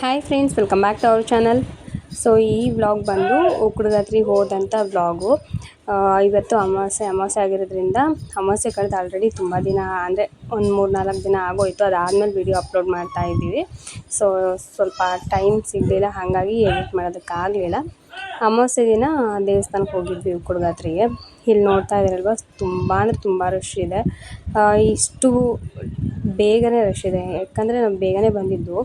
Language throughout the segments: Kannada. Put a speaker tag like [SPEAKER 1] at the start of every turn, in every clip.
[SPEAKER 1] Hi friends, welcome back to our channel. So ಈ ವ್ಲಾಗ್ ಬಂದು ಉಕ್ಕಡಗಾತ್ರಿ ಹೋದಂಥ ವ್ಲಾಗು. ಇವತ್ತು ಅಮಾವಾಸ್ಯೆ ಆಗಿರೋದ್ರಿಂದ ಅಮಾವಾಸ್ಯೆ ಕಳೆದು ಆಲ್ರೆಡಿ ತುಂಬ ದಿನ ಅಂದರೆ ಒಂದು 3-4 ದಿನ ಆಗೋಯಿತು. ಅದಾದಮೇಲೆ ವಿಡಿಯೋ ಅಪ್ಲೋಡ್ ಮಾಡ್ತಾ ಇದ್ದೀವಿ. ಸೊ ಸ್ವಲ್ಪ ಟೈಮ್ ಸಿಗಲಿಲ್ಲ, ಹಾಗಾಗಿ ಎಡಿಟ್ ಮಾಡೋದಕ್ಕಾಗಲಿಲ್ಲ. ಅಮಾವಾಸ್ಯೆ ದಿನ ದೇವಸ್ಥಾನಕ್ಕೆ ಹೋಗಿದ್ವಿ ಉಕ್ಕಡಗಾತ್ರಿಗೆ. ಇಲ್ಲಿ ನೋಡ್ತಾ ಇದ್ದೀರಲ್ವ, ತುಂಬ ಅಂದರೆ ತುಂಬ ರಶ್ ಇದೆ. ಇಷ್ಟು ಬೇಗನೆ ರಶ್ ಇದೆ, ಯಾಕಂದರೆ ನಾವು ಬೇಗನೆ ಬಂದಿದ್ದು.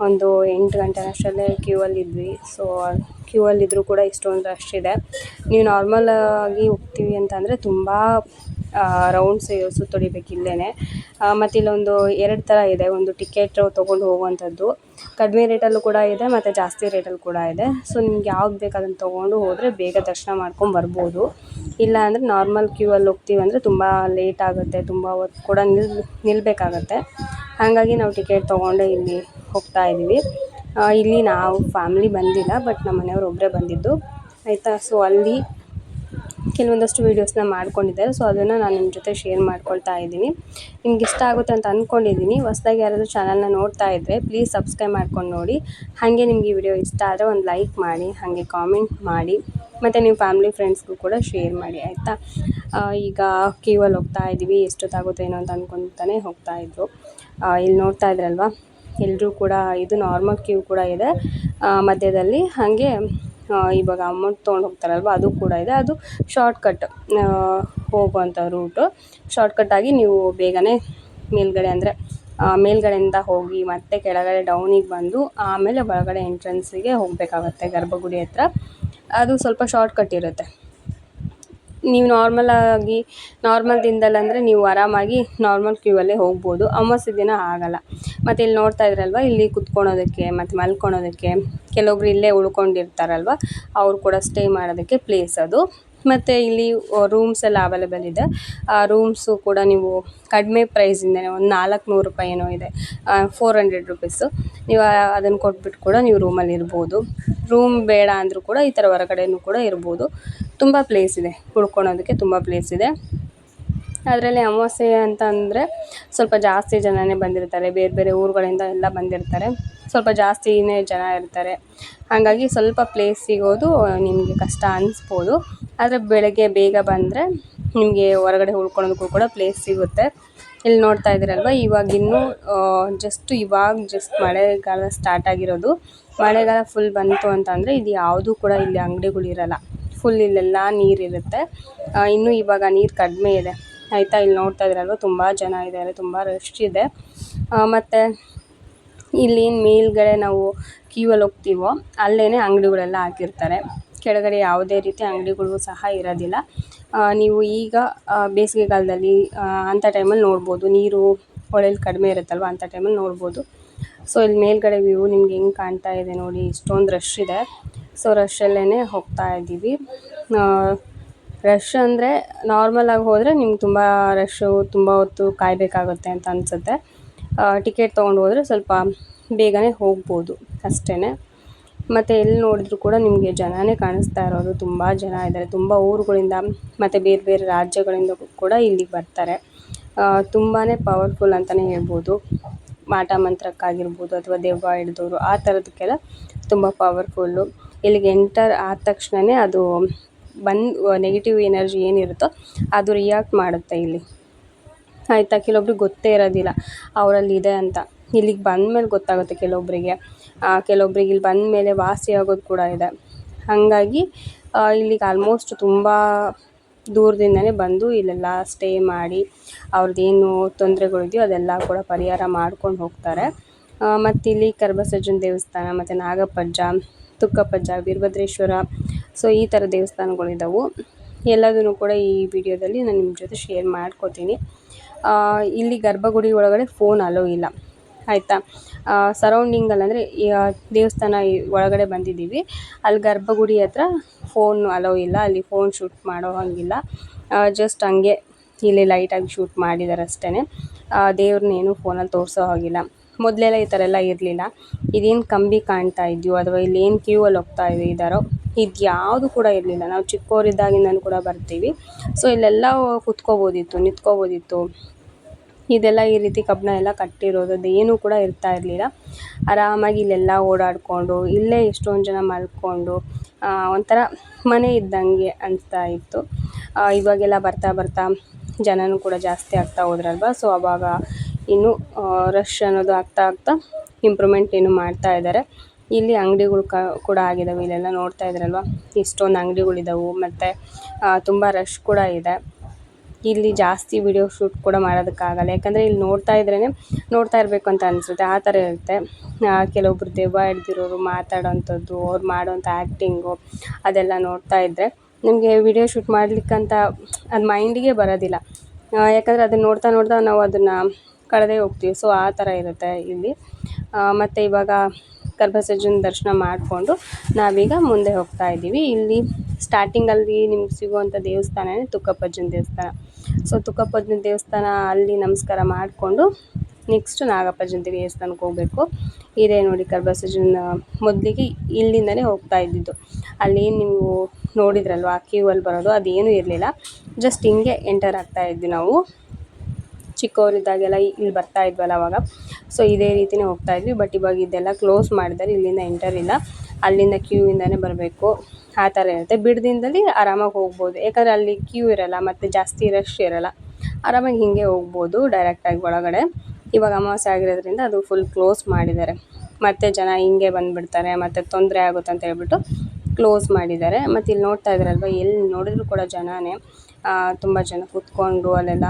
[SPEAKER 1] ಒಂದು 8 ಗಂಟೆ ಅಷ್ಟರಲ್ಲೇ ಕ್ಯೂ ಅಲ್ಲಿದ್ವಿ. ಸೊ ಕ್ಯೂ ಅಲ್ಲಿದ್ದರೂ ಕೂಡ ಇಷ್ಟೊಂದು ರಶ್ ಇದೆ. ನೀವು ನಾರ್ಮಲ್ ಆಗಿ ಹೋಗ್ತೀವಿ ಅಂತಂದರೆ ತುಂಬ ರೌಂಡ್ಸ್ ಸುತ್ತೊಡಿಬೇಕು ಇಲ್ಲೇ. ಮತ್ತು ಇಲ್ಲೊಂದು 2 ಥರ ಇದೆ. ಒಂದು ಟಿಕೆಟ್ ತೊಗೊಂಡು ಹೋಗುವಂಥದ್ದು, ಕಡಿಮೆ ರೇಟಲ್ಲೂ ಕೂಡ ಇದೆ ಮತ್ತು ಜಾಸ್ತಿ ರೇಟಲ್ಲಿ ಕೂಡ ಇದೆ. ಸೊ ನಿಮ್ಗೆ ಯಾವ್ದು ಬೇಕು ಅದನ್ನು ತೊಗೊಂಡು ಹೋದರೆ ಬೇಗ ದರ್ಶನ ಮಾಡ್ಕೊಂಡು ಬರ್ಬೋದು. ಇಲ್ಲ ಅಂದರೆ ನಾರ್ಮಲ್ ಕ್ಯೂ ಅಲ್ಲಿ ಹೋಗ್ತೀವಿ ಅಂದರೆ ತುಂಬ ಲೇಟ್ ಆಗುತ್ತೆ, ತುಂಬ ಹೊತ್ತು ಕೂಡ ನಿಲ್ಲಬೇಕಾಗತ್ತೆ. ಹಾಗಾಗಿ ನಾವು ಟಿಕೆಟ್ ತೊಗೊಂಡು ಇಲ್ಲಿ ಹೋಗ್ತಾ ಇದ್ದೀವಿ. ಇಲ್ಲಿ ನಾವು ಫ್ಯಾಮಿಲಿ ಬಂದಿಲ್ಲ, ಬಟ್ ನಮ್ಮ ಮನೆಯವರು ಒಬ್ಬರೇ ಬಂದಿದ್ದು, ಆಯಿತಾ. ಸೊ ಅಲ್ಲಿ ಕೆಲವೊಂದಷ್ಟು ವೀಡಿಯೋಸ್ನ ಮಾಡ್ಕೊಂಡಿದ್ದಾರೆ. ಸೊ ಅದನ್ನು ನಾನು ನಿಮ್ಮ ಜೊತೆ ಶೇರ್ ಮಾಡ್ಕೊಳ್ತಾ ಇದ್ದೀನಿ. ನಿಮ್ಗೆ ಇಷ್ಟ ಆಗುತ್ತೆ ಅಂತ ಅಂದ್ಕೊಂಡಿದ್ದೀನಿ. ಹೊಸದಾಗಿ ಯಾರಾದರೂ ಚಾನಲ್ನ ನೋಡ್ತಾ ಇದ್ದರೆ ಪ್ಲೀಸ್ ಸಬ್ಸ್ಕ್ರೈಬ್ ಮಾಡ್ಕೊಂಡು ನೋಡಿ. ಹಾಗೆ ನಿಮ್ಗೆ ಈ ವಿಡಿಯೋ ಇಷ್ಟ ಆದರೆ ಒಂದು ಲೈಕ್ ಮಾಡಿ, ಹಾಗೆ ಕಾಮೆಂಟ್ ಮಾಡಿ, ಮತ್ತು ನಿಮ್ಮ ಫ್ಯಾಮಿಲಿ ಫ್ರೆಂಡ್ಸ್ಗೂ ಕೂಡ ಶೇರ್ ಮಾಡಿ, ಆಯಿತಾ. ಈಗ ಕ್ಯೂ ಅಲ್ಲಿ ಹೋಗ್ತಾ ಇದ್ದೀವಿ. ಎಷ್ಟೊತ್ತಾಗುತ್ತೆ ಏನೋ ಅಂತ ಅಂದ್ಕೊತಾನೆ ಹೋಗ್ತಾಯಿದ್ರು. ಇಲ್ಲಿ ನೋಡ್ತಾ ಇದ್ರಲ್ವ, ಎಲ್ಲರೂ ಕೂಡ ಇದು ನಾರ್ಮಲ್ ಕ್ಯೂ ಕೂಡ ಇದೆ ಮಧ್ಯದಲ್ಲಿ. ಹಾಗೆ ಇವಾಗ ಅಮೌಂಟ್ ತೊಗೊಂಡು ಹೋಗ್ತಾರಲ್ವ, ಅದು ಕೂಡ ಇದೆ. ಅದು ಶಾರ್ಟ್ಕಟ್ ಹೋಗುವಂಥ ರೂಟು. ಶಾರ್ಟ್ಕಟ್ಟಾಗಿ ನೀವು ಬೇಗನೆ ಮೇಲ್ಗಡೆ ಅಂದರೆ ಮೇಲ್ಗಡೆಯಿಂದ ಹೋಗಿ ಮತ್ತೆ ಕೆಳಗಡೆ ಡೌನಿಗೆ ಬಂದು ಆಮೇಲೆ ಒಳಗಡೆ ಎಂಟ್ರೆನ್ಸಿಗೆ ಹೋಗಬೇಕಾಗತ್ತೆ, ಗರ್ಭಗುಡಿ ಹತ್ರ. ಅದು ಸ್ವಲ್ಪ ಶಾರ್ಟ್ಕಟ್ ಇರುತ್ತೆ. ನೀವು ನಾರ್ಮಲ್ ದಿನದಲ್ಲಂದರೆ ನೀವು ಆರಾಮಾಗಿ ನಾರ್ಮಲ್ ಕ್ಯೂ ಅಲ್ಲೇ ಹೋಗ್ಬೋದು. ಅಮಾವಾಸ್ಯೆ ದಿನ ಆಗಲ್ಲ. ಮತ್ತು ಇಲ್ಲಿ ನೋಡ್ತಾ ಇದ್ರಲ್ವ, ಇಲ್ಲಿ ಕುತ್ಕೊಳೋದಕ್ಕೆ ಮತ್ತು ಮಲ್ಕೊಳೋದಕ್ಕೆ ಕೆಲವೊಬ್ರು ಇಲ್ಲೇ ಉಳ್ಕೊಂಡಿರ್ತಾರಲ್ವ, ಅವ್ರು ಕೂಡ ಸ್ಟೇ ಮಾಡೋದಕ್ಕೆ ಪ್ಲೇಸ್ ಅದು. ಮತ್ತು ಇಲ್ಲಿ ರೂಮ್ಸ್ ಎಲ್ಲ ಅವೈಲೇಬಲ್ ಇದೆ. ಆ ರೂಮ್ಸು ಕೂಡ ನೀವು ಕಡಿಮೆ ಪ್ರೈಸಿಂದನೇ, ಒಂದು 400 ರೂಪಾಯಿ ಏನೋ ಇದೆ, 400 ರುಪೀಸು. ನೀವು ಅದನ್ನು ಕೊಟ್ಬಿಟ್ಟು ಕೂಡ ನೀವು ರೂಮಲ್ಲಿ ಇರ್ಬೋದು. ರೂಮ್ ಬೇಡ ಅಂದರೂ ಕೂಡ ಈ ಥರ ಹೊರಗಡೆನೂ ಕೂಡ ಇರ್ಬೋದು. ತುಂಬ ಪ್ಲೇಸ್ ಇದೆ, ಉಳ್ಕೊಳೋದಕ್ಕೆ ತುಂಬ ಪ್ಲೇಸ್ ಇದೆ. ಅದರಲ್ಲಿ ಅಮಾವಾಸ್ಯೆ ಅಂತ ಅಂದರೆ ಸ್ವಲ್ಪ ಜಾಸ್ತಿ ಜನನೇ ಬಂದಿರ್ತಾರೆ, ಬೇರೆ ಬೇರೆ ಊರುಗಳಿಂದ ಎಲ್ಲ ಬಂದಿರ್ತಾರೆ. ಸ್ವಲ್ಪ ಜಾಸ್ತಿನೇ ಜನ ಇರ್ತಾರೆ. ಹಾಗಾಗಿ ಸ್ವಲ್ಪ ಪ್ಲೇಸ್ ಸಿಗೋದು ನಿಮಗೆ ಕಷ್ಟ ಅನಿಸ್ಬೋದು. ಆದರೆ ಬೆಳಗ್ಗೆ ಬೇಗ ಬಂದರೆ ನಿಮಗೆ ಹೊರಗಡೆ ಉಳ್ಕೊಳೋದಕ್ಕೂ ಕೂಡ ಪ್ಲೇಸ್ ಸಿಗುತ್ತೆ. ಇಲ್ಲಿ ನೋಡ್ತಾ ಇದ್ದೀರಲ್ವ, ಇವಾಗಿನ್ನೂ ಜಸ್ಟ್ ಮಳೆಗಾಲ ಸ್ಟಾರ್ಟ್ ಆಗಿರೋದು. ಮಳೆಗಾಲ ಫುಲ್ ಬಂತು ಅಂತಂದರೆ ಇದು ಯಾವುದೂ ಕೂಡ ಇಲ್ಲಿ ಅಂಗಡಿಗಳಿರಲ್ಲ, ಫುಲ್ ಇಲ್ಲೆಲ್ಲ ನೀರಿರುತ್ತೆ. ಇನ್ನೂ ಇವಾಗ ನೀರು ಕಡಿಮೆ ಇದೆ, ಆಯಿತಾ. ಇಲ್ಲಿ ನೋಡ್ತಾ ಇದ್ದೀರಲ್ವ, ತುಂಬ ಜನ ಇದ್ದಾರೆ, ತುಂಬ ರಶ್ ಇದೆ. ಮತ್ತು ಇಲ್ಲಿ ಮೇಲ್ಗಡೆ ನಾವು ಕ್ಯೂ ಅಲ್ಲಿ ಹೋಗ್ತೀವೋ ಅಲ್ಲೇ ಅಂಗಡಿಗಳೆಲ್ಲ ಹಾಕಿರ್ತಾರೆ. ಕೆಳಗಡೆ ಯಾವುದೇ ರೀತಿ ಅಂಗಡಿಗಳು ಸಹ ಇರೋದಿಲ್ಲ. ನೀವು ಈಗ ಬೇಸಿಗೆಗಾಲದಲ್ಲಿ ಅಂಥ ಟೈಮಲ್ಲಿ ನೋಡ್ಬೋದು, ನೀರು ಹೊಳೇಲಿ ಕಡಿಮೆ ಇರುತ್ತಲ್ವ, ಅಂಥ ಟೈಮಲ್ಲಿ ನೋಡ್ಬೋದು. ಸೊ ಇಲ್ಲಿ ಮೇಲ್ಗಡೆ ವ್ಯೂ ನಿಮ್ಗೆ ಹೆಂಗೆ ಕಾಣ್ತಾ ಇದೆ ನೋಡಿ, ಇಷ್ಟೊಂದು ರಶ್ ಇದೆ. ಸೊ ರಶಲ್ಲೇ ಹೋಗ್ತಾ ಇದ್ದೀವಿ. ರಶ್ ಅಂದರೆ ನಾರ್ಮಲಾಗಿ ಹೋದರೆ ನಿಮ್ಗೆ ತುಂಬ ರಶ್ಶು, ತುಂಬ ಹೊತ್ತು ಕಾಯಬೇಕಾಗುತ್ತೆ ಅಂತ ಅನಿಸುತ್ತೆ. ಟಿಕೆಟ್ ತೊಗೊಂಡು ಹೋದರೆ ಸ್ವಲ್ಪ ಬೇಗನೆ ಹೋಗ್ಬೋದು ಅಷ್ಟೇ. ಮತ್ತು ಎಲ್ಲಿ ನೋಡಿದ್ರು ಕೂಡ ನಿಮಗೆ ಜನನೇ ಕಾಣಿಸ್ತಾ ಇರೋದು, ತುಂಬ ಜನ ಇದ್ದಾರೆ. ತುಂಬ ಊರುಗಳಿಂದ ಮತ್ತು ಬೇರೆ ಬೇರೆ ರಾಜ್ಯಗಳಿಂದ ಕೂಡ ಇಲ್ಲಿಗೆ ಬರ್ತಾರೆ. ತುಂಬಾ ಪವರ್ಫುಲ್ ಅಂತಲೇ ಹೇಳ್ಬೋದು. ಮಾಟ ಮಂತ್ರಕ್ಕಾಗಿರ್ಬೋದು ಅಥವಾ ದೆವ್ವ ಹಿಡಿದವರು ಆ ಥರದಕ್ಕೆಲ್ಲ ತುಂಬ ಪವರ್ಫುಲ್ಲು. ಇಲ್ಲಿಗೆ ಎಂಟರ್ ಆದ ತಕ್ಷಣವೇ ಅದು ನೆಗೆಟಿವ್ ಎನರ್ಜಿ ಏನಿರುತ್ತೋ ಅದು ರಿಯಾಕ್ಟ್ ಮಾಡುತ್ತೆ ಇಲ್ಲಿ, ಆಯಿತಾ. ಕೆಲವೊಬ್ರಿಗೆ ಗೊತ್ತೇ ಇರೋದಿಲ್ಲ ಅವರಲ್ಲಿ ಇದೆ ಅಂತ. ಇಲ್ಲಿಗೆ ಬಂದಮೇಲೆ ಗೊತ್ತಾಗುತ್ತೆ ಕೆಲವೊಬ್ಬರಿಗೆ ಇಲ್ಲಿ ಬಂದಮೇಲೆ ವಾಸಿ ಆಗೋದು ಕೂಡ ಇದೆ. ಹಾಗಾಗಿ ಇಲ್ಲಿಗೆ ಆಲ್ಮೋಸ್ಟ್ ತುಂಬ ದೂರದಿಂದನೇ ಬಂದು ಇಲ್ಲೆಲ್ಲ ಸ್ಟೇ ಮಾಡಿ ಅವ್ರದ್ದೇನು ತೊಂದರೆಗಳಿದೆಯೋ ಅದೆಲ್ಲ ಕೂಡ ಪರಿಹಾರ ಮಾಡ್ಕೊಂಡು ಹೋಗ್ತಾರೆ. ಮತ್ತು ಇಲ್ಲಿ ಕರಬಸಜ್ಜನ ದೇವಸ್ಥಾನ, ಮತ್ತು ನಾಗಪ್ಪಜ್ಜ, ತುಕ್ಕಪ್ಪಜ್ಜ, ವೀರಭದ್ರೇಶ್ವರ, ಸೊ ಈ ಥರ ದೇವಸ್ಥಾನಗಳಿದ್ದಾವೆ. ಎಲ್ಲದನ್ನು ಕೂಡ ಈ ವಿಡಿಯೋದಲ್ಲಿ ನಾನು ನಿಮ್ಮ ಜೊತೆ ಶೇರ್ ಮಾಡ್ಕೋತೀನಿ. ಇಲ್ಲಿ ಗರ್ಭಗುಡಿ ಒಳಗಡೆ ಫೋನ್ ಅಲೋ ಇಲ್ಲ, ಆಯಿತಾ. ಸರೌಂಡಿಂಗಲ್ಲಿ ಅಂದರೆ ದೇವಸ್ಥಾನ ಒಳಗಡೆ ಬಂದಿದ್ದೀವಿ, ಅಲ್ಲಿ ಗರ್ಭಗುಡಿ ಹತ್ರ ಫೋನ್ ಅಲೋ ಇಲ್ಲ. ಅಲ್ಲಿ ಫೋನ್ ಶೂಟ್ ಮಾಡೋ ಹಾಗಿಲ್ಲ. ಜಸ್ಟ್ ಹಂಗೆ ಇಲ್ಲಿ ಲೈಟಾಗಿ ಶೂಟ್ ಮಾಡಿದ್ದಾರೆ ಅಷ್ಟೇ. ದೇವ್ರನ್ನೇನು ಫೋನಲ್ಲಿ ತೋರಿಸೋ ಹಾಗಿಲ್ಲ. ಮೊದಲೆಲ್ಲ ಈ ಥರ ಎಲ್ಲ ಇರಲಿಲ್ಲ. ಇದೇನು ಕಂಬಿ ಕಾಣ್ತಾ ಇದೆಯೋ ಅಥವಾ ಇಲ್ಲೇನು ಕ್ಯೂ ಅಲ್ಲಿ ಹೋಗ್ತಾ ಇದ್ದಾರೋ ಇದು ಯಾವುದು ಕೂಡ ಇರಲಿಲ್ಲ. ನಾವು ಚಿಕ್ಕವರಿದ್ದಾಗಿಂದನೂ ಕೂಡ ಬರ್ತೀವಿ. ಸೊ ಇಲ್ಲೆಲ್ಲ ಕುತ್ಕೋಬೋದಿತ್ತು, ನಿಂತ್ಕೋಬೋದಿತ್ತು. ಇದೆಲ್ಲ ಈ ರೀತಿ ಕಬ್ಬಣ ಎಲ್ಲ ಕಟ್ಟಿರೋದು ಅದೇನೂ ಕೂಡ ಇರ್ತಾ ಇರಲಿಲ್ಲ. ಆರಾಮಾಗಿ ಇಲ್ಲೆಲ್ಲ ಓಡಾಡಿಕೊಂಡು ಇಲ್ಲೇ ಎಷ್ಟೊಂದು ಜನ ಮಲ್ಕೊಂಡು ಒಂಥರ ಮನೆ ಇದ್ದಂಗೆ ಅನಿಸ್ತಾ ಇತ್ತು. ಇವಾಗೆಲ್ಲ ಬರ್ತಾ ಬರ್ತಾ ಜನನೂ ಕೂಡ ಜಾಸ್ತಿ ಆಗ್ತಾ ಹೋದ್ರಲ್ವ. ಸೊ ಆವಾಗ ಇನ್ನೂ ರಶ್ ಅನ್ನೋದು ಆಗ್ತಾ ಆಗ್ತಾ ಇಂಪ್ರೂವ್ಮೆಂಟ್ ಏನು ಮಾಡ್ತಾ ಇದ್ದಾರೆ. ಇಲ್ಲಿ ಅಂಗಡಿಗಳು ಕೂಡ ಆಗಿದ್ದಾವೆ. ಇಲ್ಲೆಲ್ಲ ನೋಡ್ತಾ ಇದ್ರಲ್ವ ಇಷ್ಟೊಂದು ಅಂಗಡಿಗಳಿದ್ದಾವೆ ಮತ್ತು ತುಂಬ ರಶ್ ಕೂಡ ಇದೆ. ಇಲ್ಲಿ ಜಾಸ್ತಿ ವಿಡಿಯೋ ಶೂಟ್ ಕೂಡ ಮಾಡೋದಕ್ಕಾಗಲ್ಲ, ಯಾಕಂದರೆ ಇಲ್ಲಿ ನೋಡ್ತಾ ಇರಬೇಕು ಅಂತ ಅನಿಸುತ್ತೆ, ಆ ಥರ ಇರುತ್ತೆ. ಕೆಲವೊಬ್ರು ದೆವ್ವ ಹಿಡ್ದಿರೋರು ಮಾತಾಡೋಂಥದ್ದು, ಅವ್ರು ಮಾಡೋಂಥ ಆ್ಯಕ್ಟಿಂಗು ಅದೆಲ್ಲ ನೋಡ್ತಾ ಇದ್ದರೆ ನಿಮಗೆ ವಿಡಿಯೋ ಶೂಟ್ ಮಾಡಲಿಕ್ಕಂತ ಅದು ಮೈಂಡಿಗೆ ಬರೋದಿಲ್ಲ. ಯಾಕಂದರೆ ಅದನ್ನು ನೋಡ್ತಾ ನೋಡ್ತಾ ನಾವು ಅದನ್ನು ಕಳೆದೇ ಹೋಗ್ತೀವಿ. ಸೊ ಆ ಥರ ಇರುತ್ತೆ ಇಲ್ಲಿ. ಮತ್ತು ಇವಾಗ ಗರ್ಭಸಜ್ಜನ ದರ್ಶನ ಮಾಡಿಕೊಂಡು ನಾವೀಗ ಮುಂದೆ ಹೋಗ್ತಾ ಇದ್ದೀವಿ. ಇಲ್ಲಿ ಸ್ಟಾರ್ಟಿಂಗಲ್ಲಿ ನಿಮ್ಗೆ ಸಿಗುವಂಥ ದೇವಸ್ಥಾನವೇ ತುಕ್ಕಪ್ಪಜ್ಜನ ದೇವಸ್ಥಾನ. ಸೊ ತುಕ್ಕಪ್ಪಜ್ಜನ ದೇವಸ್ಥಾನ ಅಲ್ಲಿ ನಮಸ್ಕಾರ ಮಾಡಿಕೊಂಡು ನೆಕ್ಸ್ಟ್ ನಾಗಪ್ಪಜ್ಜನ ದೇವಸ್ಥಾನಕ್ಕೆ ಹೋಗಬೇಕು. ಇದೇ ನೋಡಿ ಗರ್ಭಸಜ್ಜನ ಮೊದಲಿಗೆ ಇಲ್ಲಿಂದನೇ ಹೋಗ್ತಾ ಇದ್ದಿದ್ದು. ಅಲ್ಲೇನು ನೀವು ನೋಡಿದ್ರಲ್ವ ಆ ಕ್ಯೂ ಅಲ್ಲಿ ಬರೋದು ಅದೇನೂ ಇರಲಿಲ್ಲ. ಜಸ್ಟ್ ಹಿಂಗೆ ಎಂಟರ್ ಆಗ್ತಾ ಇದ್ವಿ ನಾವು ಚಿಕ್ಕವರಿದ್ದಾಗೆಲ್ಲ ಇಲ್ಲಿ ಬರ್ತಾ ಇದ್ವಲ್ಲ ಅವಾಗ. ಸೊ ಇದೇ ರೀತಿಯೇ ಹೋಗ್ತಾ ಇದ್ವಿ. ಬಟ್ ಇವಾಗ ಇದೆಲ್ಲ ಕ್ಲೋಸ್ ಮಾಡಿದ್ದಾರೆ, ಇಲ್ಲಿಂದ ಎಂಟರ್ ಇಲ್ಲ, ಅಲ್ಲಿಂದ ಕ್ಯೂವಿಂದನೇ ಬರಬೇಕು. ಆ ಥರ ಇರುತ್ತೆ. ಬಿಡದಿಂದಲ್ಲಿ ಆರಾಮಾಗಿ ಹೋಗ್ಬೋದು, ಯಾಕಂದರೆ ಅಲ್ಲಿ ಕ್ಯೂ ಇರೋಲ್ಲ ಮತ್ತು ಜಾಸ್ತಿ ರಶ್ ಇರೋಲ್ಲ. ಆರಾಮಾಗಿ ಹೀಗೆ ಹೋಗ್ಬೋದು ಡೈರೆಕ್ಟಾಗಿ ಒಳಗಡೆ. ಇವಾಗ ಅಮಾವಾಸ್ಯೆ ಆಗಿರೋದ್ರಿಂದ ಅದು ಫುಲ್ ಕ್ಲೋಸ್ ಮಾಡಿದ್ದಾರೆ. ಮತ್ತು ಜನ ಹಿಂಗೆ ಬಂದುಬಿಡ್ತಾರೆ ಮತ್ತು ತೊಂದರೆ ಆಗುತ್ತೆ ಅಂತ ಹೇಳ್ಬಿಟ್ಟು ಕ್ಲೋಸ್ ಮಾಡಿದ್ದಾರೆ. ಮತ್ತು ಇಲ್ಲಿ ನೋಡ್ತಾ ಇದ್ದಾರಲ್ವ ಎಲ್ಲಿ ನೋಡಿದ್ರು ಕೂಡ ಜನನೇ. ತುಂಬ ಜನ ಕೂತ್ಕೊಂಡು ಅಲ್ಲೆಲ್ಲ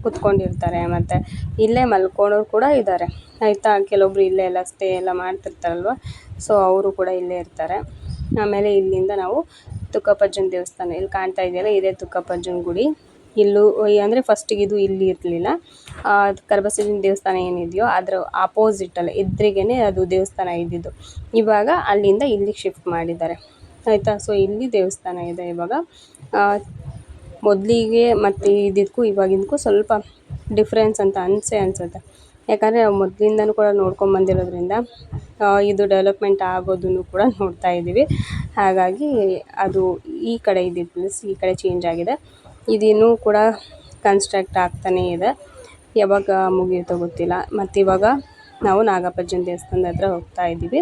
[SPEAKER 1] ಕೂತ್ಕೊಂಡಿರ್ತಾರೆ ಮತ್ತು ಇಲ್ಲೇ ಮಲ್ಕೊಳ್ಳೋರು ಕೂಡ ಇದ್ದಾರೆ ಆಯಿತಾ. ಕೆಲವೊಬ್ರು ಇಲ್ಲೇ ಎಲ್ಲ ಸ್ಟೇ ಎಲ್ಲ ಮಾಡ್ತಿರ್ತಾರಲ್ವ, ಸೊ ಅವರು ಕೂಡ ಇಲ್ಲೇ ಇರ್ತಾರೆ. ಆಮೇಲೆ ಇಲ್ಲಿಂದ ನಾವು ತುಕ್ಕಪ್ಪಜ್ಜನ ದೇವಸ್ಥಾನ ಇಲ್ಲಿ ಕಾಣ್ತಾ ಇದೆಯಲ್ಲ, ಇದೇ ತುಕ್ಕಪ್ಪಜ್ಜನ ಗುಡಿ. ಇಲ್ಲೂ ಅಂದರೆ ಫಸ್ಟಿಗೆ ಇದು ಇಲ್ಲಿ ಇರಲಿಲ್ಲ. ಗರ್ಭಸಜ್ಜನ ದೇವಸ್ಥಾನ ಏನಿದೆಯೋ ಅದರ ಆಪೋಸಿಟಲ್ಲಿ ಎದುರಿಗೇ ಅದು ದೇವಸ್ಥಾನ ಇದ್ದಿದ್ದು. ಇವಾಗ ಅಲ್ಲಿಂದ ಇಲ್ಲಿಗೆ ಶಿಫ್ಟ್ ಮಾಡಿದ್ದಾರೆ ಆಯಿತಾ. ಸೊ ಇಲ್ಲಿ ದೇವಸ್ಥಾನ ಇದೆ ಇವಾಗ. ಮೊದಲಿಗೆ ಮತ್ತು ಇದಕ್ಕೂ ಇವಾಗಿಂದಕ್ಕೂ ಸ್ವಲ್ಪ ಡಿಫ್ರೆನ್ಸ್ ಅಂತ ಅನಿಸುತ್ತೆ. ಯಾಕಂದರೆ ಮೊದಲಿಂದನೂ ಕೂಡ ನೋಡ್ಕೊಂಬಂದಿರೋದ್ರಿಂದ ಇದು ಡೆವಲಪ್ಮೆಂಟ್ ಆಗೋದನ್ನು ಕೂಡ ನೋಡ್ತಾ ಇದ್ದೀವಿ. ಹಾಗಾಗಿ ಅದು ಈ ಕಡೆ ಇದ್ದಿದ್ದು ಪ್ಲೇಸ್ ಈ ಕಡೆ ಚೇಂಜ್ ಆಗಿದೆ. ಇದಿನ್ನೂ ಕೂಡ ಕನ್ಸ್ಟ್ರಕ್ಟ್ ಆಗ್ತಾನೇ ಇದೆ, ಯಾವಾಗ ಮುಗಿಯುತ್ತೋ ಗೊತ್ತಿಲ್ಲ. ಮತ್ತು ಇವಾಗ ನಾವು ನಾಗಪ್ಪಜ್ಜನ ದೇವಸ್ಥಾನದ ಹತ್ರ ಹೋಗ್ತಾ ಇದ್ದೀವಿ.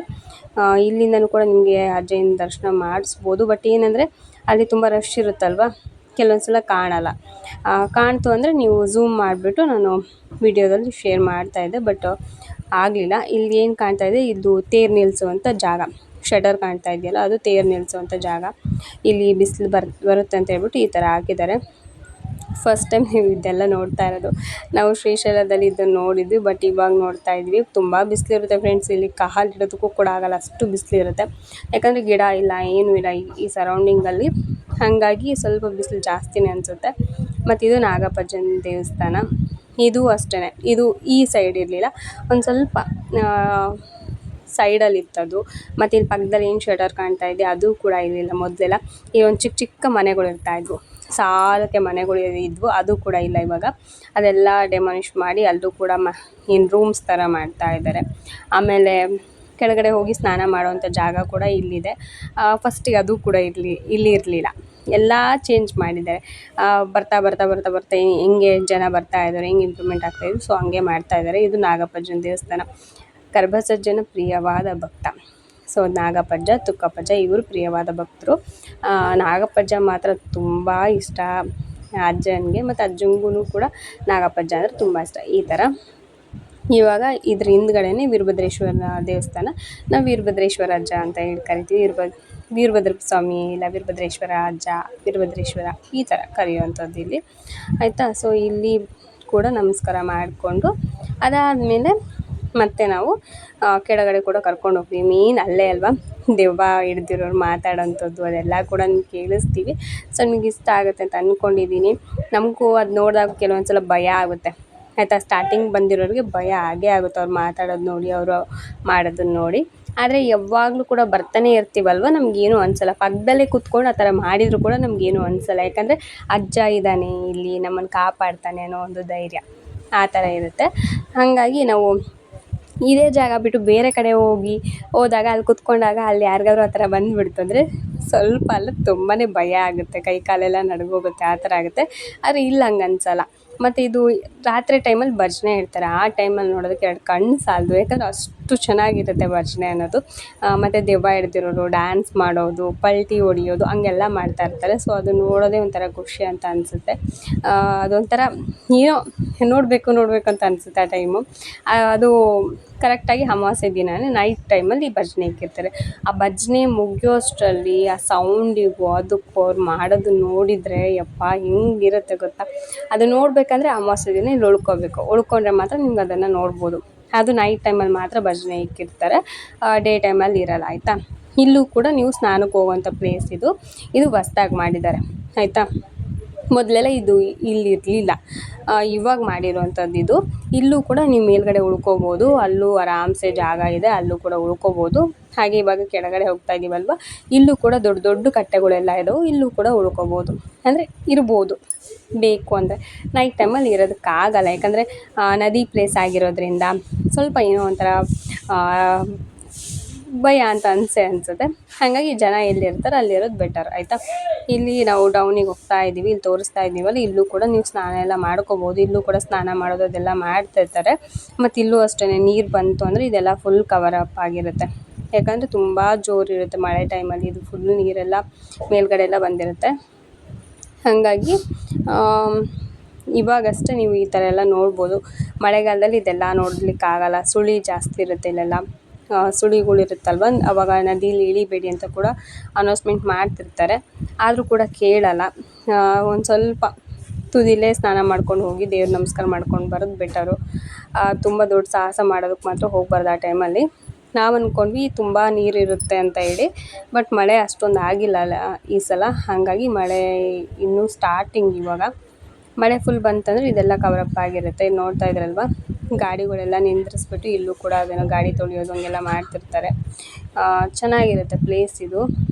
[SPEAKER 1] ಇಲ್ಲಿಂದನೂ ಕೂಡ ನಿಮಗೆ ಅಜ್ಜನ ದರ್ಶನ ಮಾಡಿಸ್ಬೋದು. ಬಟ್ ಏನಂದರೆ ಅಲ್ಲಿ ತುಂಬ ರಶ್ ಇರುತ್ತಲ್ವ, ಕೆಲವೊಂದು ಸಲ ಕಾಣಲ್ಲ. ಕಾಣ್ತು ಅಂದರೆ ನೀವು ಝೂಮ್ ಮಾಡಿಬಿಟ್ಟು ನಾನು ವಿಡಿಯೋದಲ್ಲಿ ಶೇರ್ ಮಾಡ್ತಾಯಿದ್ದೆ, ಬಟ್ ಆಗಲಿಲ್ಲ. ಇಲ್ಲಿ ಏನು ಕಾಣ್ತಾ ಇದೆ, ಇದು ತೇರು ನಿಲ್ಲಿಸುವಂಥ ಜಾಗ. ಶಟರ್ ಕಾಣ್ತಾ ಇದೆಯಲ್ಲ, ಅದು ತೇರು ನಿಲ್ಲಿಸುವಂಥ ಜಾಗ. ಇಲ್ಲಿ ಬಿಸಿಲು ಬರುತ್ತೆ ಅಂತ ಹೇಳ್ಬಿಟ್ಟು ಈ ಥರ ಹಾಕಿದ್ದಾರೆ. ಫಸ್ಟ್ ಟೈಮ್ ನೀವು ಇದೆಲ್ಲ ನೋಡ್ತಾ ಇರೋದು. ನಾವು ಶ್ರೀಶೈಲದಲ್ಲಿ ಇದನ್ನು ನೋಡಿದ್ವಿ, ಬಟ್ ಇವಾಗ ನೋಡ್ತಾ ಇದ್ವಿ. ತುಂಬ ಬಿಸಿಲಿರುತ್ತೆ ಫ್ರೆಂಡ್ಸ್, ಇಲ್ಲಿ ಕಾಲು ಇಡೋದಕ್ಕೂ ಕೂಡ ಆಗಲ್ಲ, ಅಷ್ಟು ಬಿಸಿಲಿರುತ್ತೆ. ಯಾಕಂದರೆ ಗಿಡ ಇಲ್ಲ, ಏನೂ ಇಲ್ಲ ಈ ಸರೌಂಡಿಂಗಲ್ಲಿ. ಹಾಗಾಗಿ ಸ್ವಲ್ಪ ಬಿಸಿಲು ಜಾಸ್ತಿನೇ ಅನಿಸುತ್ತೆ. ಮತ್ತು ಇದು ನಾಗಪ್ಪಜ್ಜನ ದೇವಸ್ಥಾನ. ಇದು ಅಷ್ಟೇ, ಇದು ಈ ಸೈಡ್ ಇರಲಿಲ್ಲ, ಒಂದು ಸ್ವಲ್ಪ ಸೈಡಲ್ಲಿ ಇತ್ತದು. ಮತ್ತು ಇಲ್ಲಿ ಪಕ್ಕದಲ್ಲಿ ಏನು ಶಟರ್ ಕಾಣ್ತಾ ಇದೆ ಅದು ಕೂಡ ಇರಲಿಲ್ಲ ಮೊದಲೆಲ್ಲ. ಈ ಒಂದು ಚಿಕ್ಕ ಚಿಕ್ಕ ಮನೆಗಳು ಇರ್ತಾಯಿದ್ವು, ಸಾಲಕ್ಕೆ ಮನೆಗಳು ಇದ್ವು, ಅದು ಕೂಡ ಇಲ್ಲ ಇವಾಗ. ಅದೆಲ್ಲ ಡೆಮಾಲಿಷ್ ಮಾಡಿ ಅಲ್ಲೂ ಕೂಡ ಏನು ರೂಮ್ಸ್ ಥರ ಮಾಡ್ತಾ ಇದ್ದಾರೆ. ಆಮೇಲೆ ಕೆಳಗಡೆ ಹೋಗಿ ಸ್ನಾನ ಮಾಡೋವಂಥ ಜಾಗ ಕೂಡ ಇಲ್ಲಿದೆ. ಫಸ್ಟಿಗೆ ಅದು ಕೂಡ ಇಲ್ಲಿ ಇರಲಿಲ್ಲ, ಎಲ್ಲ ಚೇಂಜ್ ಮಾಡಿದ್ದಾರೆ. ಬರ್ತಾ ಬರ್ತಾ ಬರ್ತಾ ಬರ್ತಾ ಹೆಂಗೆ ಜನ ಬರ್ತಾ ಇದ್ದಾರೆ, ಹೆಂಗೆ ಇಂಪ್ರೂವ್ಮೆಂಟ್ ಆಗ್ತಾಯಿದ್ರು, ಸೊ ಹಂಗೆ ಮಾಡ್ತಾ ಇದ್ದಾರೆ. ಇದು ನಾಗಪ್ಪಜ್ಜನ ದೇವಸ್ಥಾನ. ಗರ್ಭಸಜ್ಜನ ಪ್ರಿಯವಾದ ಭಕ್ತ. ಸೊ ನಾಗಪ್ಪಜ್ಜ ತುಕ್ಕಪ್ಪಜ್ಜ ಇವರು ಪ್ರಿಯವಾದ ಭಕ್ತರು. ನಾಗಪ್ಪಜ್ಜ ಮಾತ್ರ ತುಂಬ ಇಷ್ಟ ಅಜ್ಜನಿಗೆ, ಮತ್ತು ಅಜ್ಜಂಗೂ ಕೂಡ ನಾಗಪ್ಪಜ್ಜ ಅಂದರೆ ತುಂಬ ಇಷ್ಟ. ಈ ಥರ ಇವಾಗ ಇದ್ರ ಹಿಂದ್ಗಡೆನೇ ವೀರಭದ್ರೇಶ್ವರ ದೇವಸ್ಥಾನ. ನಾವು ವೀರಭದ್ರೇಶ್ವರ ಅಜ್ಜ ಅಂತ ಹೇಳಿ ಕರಿತೀವಿ. ವೀರಭದ್ರ ಸ್ವಾಮಿ ಇಲ್ಲ ವೀರಭದ್ರೇಶ್ವರ ಅಜ್ಜ, ವೀರಭದ್ರೇಶ್ವರ ಈ ಥರ ಕರೆಯುವಂಥದ್ದು ಇಲ್ಲಿ ಆಯಿತಾ. ಸೊ ಇಲ್ಲಿ ಕೂಡ ನಮಸ್ಕಾರ ಮಾಡಿಕೊಂಡು ಅದಾದಮೇಲೆ ಮತ್ತು ನಾವು ಕೆಳಗಡೆ ಕೂಡ ಕರ್ಕೊಂಡು ಹೋಗ್ತೀವಿ. ಮೇನ್ ಅಲ್ಲೇ ಅಲ್ವಾ ದೆವ್ವ ಹಿಡ್ದಿರೋರು ಮಾತಾಡೋಂಥದ್ದು ಅದೆಲ್ಲ ಕೂಡ ನೀವು ಕೇಳಿಸ್ತೀವಿ. ಸೊ ನಿಮಗೆ ಇಷ್ಟ ಆಗುತ್ತೆ ಅಂತ ಅಂದ್ಕೊಂಡಿದ್ದೀನಿ. ನಮಗೂ ಅದು ನೋಡಿದಾಗ ಕೆಲವೊಂದು ಸಲ ಭಯ ಆಗುತ್ತೆ ಆಯಿತಾ. ಸ್ಟಾರ್ಟಿಂಗ್ ಬಂದಿರೋರಿಗೆ ಭಯ ಆಗೇ ಆಗುತ್ತೆ, ಅವ್ರು ಮಾತಾಡೋದು ನೋಡಿ, ಅವರು ಮಾಡೋದನ್ನ ನೋಡಿ. ಆದರೆ ಯಾವಾಗಲೂ ಕೂಡ ಬರ್ತಾನೆ ಇರ್ತೀವಲ್ವ, ನಮಗೇನು ಅನಿಸಲ್ಲ. ಪಕ್ಕದಲ್ಲೇ ಕೂತ್ಕೊಂಡು ಆ ಥರ ಮಾಡಿದರೂ ಕೂಡ ನಮಗೇನು ಅನಿಸಲ್ಲ, ಯಾಕಂದರೆ ಅಜ್ಜ ಇದ್ದಾನೆ ಇಲ್ಲಿ, ನಮ್ಮನ್ನು ಕಾಪಾಡ್ತಾನೆ ಅನ್ನೋ ಒಂದು ಧೈರ್ಯ ಆ ಥರ ಇರುತ್ತೆ. ಹಾಗಾಗಿ ನಾವು ಇದೇ ಜಾಗ ಬಿಟ್ಟು ಬೇರೆ ಕಡೆ ಹೋದಾಗ ಅಲ್ಲಿ ಕೂತ್ಕೊಂಡಾಗ ಅಲ್ಲಿ ಯಾರಿಗಾದ್ರೂ ಆ ಥರ ಬಂದುಬಿಡ್ತು ಅಂದರೆ ಸ್ವಲ್ಪ ಅಲ್ಲ ತುಂಬಾ ಭಯ ಆಗುತ್ತೆ, ಕೈ ಕಾಲೆಲ್ಲ ನಡುಗೋಗುತ್ತೆ, ಆ ಥರ ಆಗುತ್ತೆ. ಆದರೆ ಇಲ್ಲಿ ಹಂಗೆ ಅನಿಸಲ್ಲ. ಮತ್ತು ಇದು ರಾತ್ರಿ ಟೈಮಲ್ಲಿ ಭಜನೆ ಇಡ್ತಾರೆ. ಆ ಟೈಮಲ್ಲಿ ನೋಡೋದಕ್ಕೆ 2 ಕಣ್ಣು ಸಾಲದು, ಯಾಕಂದರೆ ಅಷ್ಟು ಚೆನ್ನಾಗಿರುತ್ತೆ ಭಜನೆ ಅನ್ನೋದು. ಮತ್ತು ದೆವ್ವ ಹಿಡ್ದಿರೋರು, ಡ್ಯಾನ್ಸ್ ಮಾಡೋದು, ಪಲ್ಟಿ ಹೊಡಿಯೋದು ಹಂಗೆಲ್ಲ ಮಾಡ್ತಾ ಇರ್ತಾರೆ. ಸೊ ಅದು ನೋಡೋದೇ ಒಂಥರ ಖುಷಿ ಅಂತ ಅನಿಸುತ್ತೆ. ಅದೊಂಥರ ಏನೋ ನೋಡಬೇಕು ಅಂತ ಅನಿಸುತ್ತೆ ಆ ಟೈಮು. ಅದು ಕರೆಕ್ಟಾಗಿ ಅಮಾವಾಸ್ಯೆ ದಿನವೇ ನೈಟ್ ಟೈಮಲ್ಲಿ ಭಜನೆ ಇಕ್ಕಿರ್ತಾರೆ. ಆ ಭಜನೆ ಮುಗಿಯೋಷ್ಟರಲ್ಲಿ ಆ ಸೌಂಡಿಗೂ ಅದಕ್ಕೂ ಅವ್ರು ಮಾಡೋದು ನೋಡಿದರೆ ಯಪ್ಪಾ ಹೆಂಗಿರುತ್ತೆ ಗೊತ್ತಾ. ಅದು ನೋಡಬೇಕಂದ್ರೆ ಅಮಾವಾಸ್ಯೆ ದಿನ ಇಲ್ಲಿ ಉಳ್ಕೊಂಡ್ರೆ ಮಾತ್ರ ನಿಮ್ಗೆ ಅದನ್ನು ನೋಡ್ಬೋದು. ಅದು ನೈಟ್ ಟೈಮಲ್ಲಿ ಮಾತ್ರ ಭಜನೆ ಇಕ್ಕಿರ್ತಾರೆ, ಡೇ ಟೈಮಲ್ಲಿ ಇರೋಲ್ಲ ಆಯಿತಾ. ಇಲ್ಲೂ ಕೂಡ ನೀವು ಸ್ನಾನಕ್ಕೆ ಹೋಗುವಂಥ ಪ್ಲೇಸ್ ಇದು ಹೊಸ್ದಾಗಿ ಮಾಡಿದ್ದಾರೆ ಆಯಿತಾ. ಮೊದಲೆಲ್ಲ ಇದು ಇಲ್ಲಿರಲಿಲ್ಲ, ಇವಾಗ ಮಾಡಿರೋವಂಥದ್ದು ಇದು. ಇಲ್ಲೂ ಕೂಡ ನೀವು ಮೇಲ್ಗಡೆ ಉಳ್ಕೋಬೋದು, ಅಲ್ಲೂ ಆರಾಮ್ಸೆ ಜಾಗ ಇದೆ, ಅಲ್ಲೂ ಕೂಡ ಉಳ್ಕೋಬೋದು. ಹಾಗೆ ಇವಾಗ ಕೆಳಗಡೆ ಹೋಗ್ತಾ ಇದ್ದೀವಲ್ವ, ಇಲ್ಲೂ ಕೂಡ ದೊಡ್ಡ ದೊಡ್ಡ ಕಟ್ಟೆಗಳೆಲ್ಲ ಇದಾವೆ, ಇಲ್ಲೂ ಕೂಡ ಉಳ್ಕೋಬೋದು, ಅಂದರೆ ಇರ್ಬೋದು ಬೇಕು ಅಂದರೆ. ನೈಟ್ ಟೈಮಲ್ಲಿ ಇರೋದಕ್ಕಾಗಲ್ಲ, ಯಾಕಂದರೆ ನದಿ ಪ್ಲೇಸ್ ಆಗಿರೋದ್ರಿಂದ ಸ್ವಲ್ಪ ಏನೋ ಒಂಥರ ಭಯ ಅಂತ ಅನಿಸುತ್ತೆ. ಹಾಗಾಗಿ ಜನ ಎಲ್ಲಿರ್ತಾರೆ ಅಲ್ಲಿರೋದು ಬೆಟರ್ ಆಯಿತಾ. ಇಲ್ಲಿ ನಾವು ಡೌನಿಗೆ ಹೋಗ್ತಾ ಇದ್ದೀವಿ, ಇಲ್ಲಿ ತೋರಿಸ್ತಾ ಇದ್ದೀವಲ್ಲ, ಇಲ್ಲೂ ಕೂಡ ನೀವು ಸ್ನಾನ ಎಲ್ಲ ಮಾಡ್ಕೋಬೋದು. ಇಲ್ಲೂ ಕೂಡ ಸ್ನಾನ ಮಾಡೋದು ಅದೆಲ್ಲ ಮಾಡ್ತಿರ್ತಾರೆ. ಮತ್ತು ಇಲ್ಲೂ ಅಷ್ಟೇ ನೀರು ಬಂತು ಅಂದರೆ ಇದೆಲ್ಲ ಫುಲ್ ಕವರ್ ಅಪ್ ಆಗಿರುತ್ತೆ, ಯಾಕಂದರೆ ತುಂಬ ಜೋರಿರುತ್ತೆ ಮಳೆ ಟೈಮಲ್ಲಿ. ಇದು ಫುಲ್ ನೀರೆಲ್ಲ ಮೇಲ್ಗಡೆ ಎಲ್ಲ ಬಂದಿರುತ್ತೆ. ಹಾಗಾಗಿ ಇವಾಗಷ್ಟೇ ನೀವು ಈ ಥರ ಎಲ್ಲ ನೋಡ್ಬೋದು. ಮಳೆಗಾಲದಲ್ಲಿ ಇದೆಲ್ಲ ನೋಡಲಿಕ್ಕಾಗಲ್ಲ, ಸುಳಿ ಜಾಸ್ತಿ ಇರುತ್ತೆ ಇಲ್ಲೆಲ್ಲ. ಸುಳಿಗಳಿರುತ್ತಲ್ವ, ಅವಾಗ ನದಿಲಿ ಇಳಿಬೇಡಿ ಅಂತ ಕೂಡ ಅನೌನ್ಸ್ಮೆಂಟ್ ಮಾಡ್ತಿರ್ತಾರೆ, ಆದರೂ ಕೂಡ ಕೇಳಲ್ಲ. ಒಂದು ಸ್ವಲ್ಪ ತುದಿಲೇ ಸ್ನಾನ ಮಾಡ್ಕೊಂಡು ಹೋಗಿ ದೇವ್ರ ನಮಸ್ಕಾರ ಮಾಡ್ಕೊಂಡು ಬರೋದು ಬೆಟರು. ತುಂಬ ದೊಡ್ಡ ಸಾಹಸ ಮಾಡೋದಕ್ಕೆ ಮಾತ್ರ ಹೋಗಬಾರ್ದು ಆ ಟೈಮಲ್ಲಿ. ನಾವು ಅಂದ್ಕೊಂಡ್ವಿ ತುಂಬ ನೀರಿರುತ್ತೆ ಅಂತ ಹೇಳಿ, ಬಟ್ ಮಳೆ ಅಷ್ಟೊಂದು ಆಗಿಲ್ಲ ಈ ಸಲ. ಹಾಗಾಗಿ ಮಳೆ ಇನ್ನೂ ಸ್ಟಾರ್ಟಿಂಗ್ ಇವಾಗ. ಮಳೆ ಫುಲ್ ಬಂತಂದರೆ ಇದೆಲ್ಲ ಕವರಪ್ ಆಗಿರುತ್ತೆ. ನೋಡ್ತಾ ಇದ್ರಲ್ವ, ಗಾಡಿಗಳೆಲ್ಲ ನಿಂದ್ರಿಸ್ಬಿಟ್ಟು ಇಲ್ಲೂ ಕೂಡ ಅದೇನೋ ಗಾಡಿ ತೊಳೆಯೋದು ಹಂಗೆಲ್ಲ ಮಾಡ್ತಿರ್ತಾರೆ. ಚೆನ್ನಾಗಿರುತ್ತೆ ಪ್ಲೇಸ್ ಇದು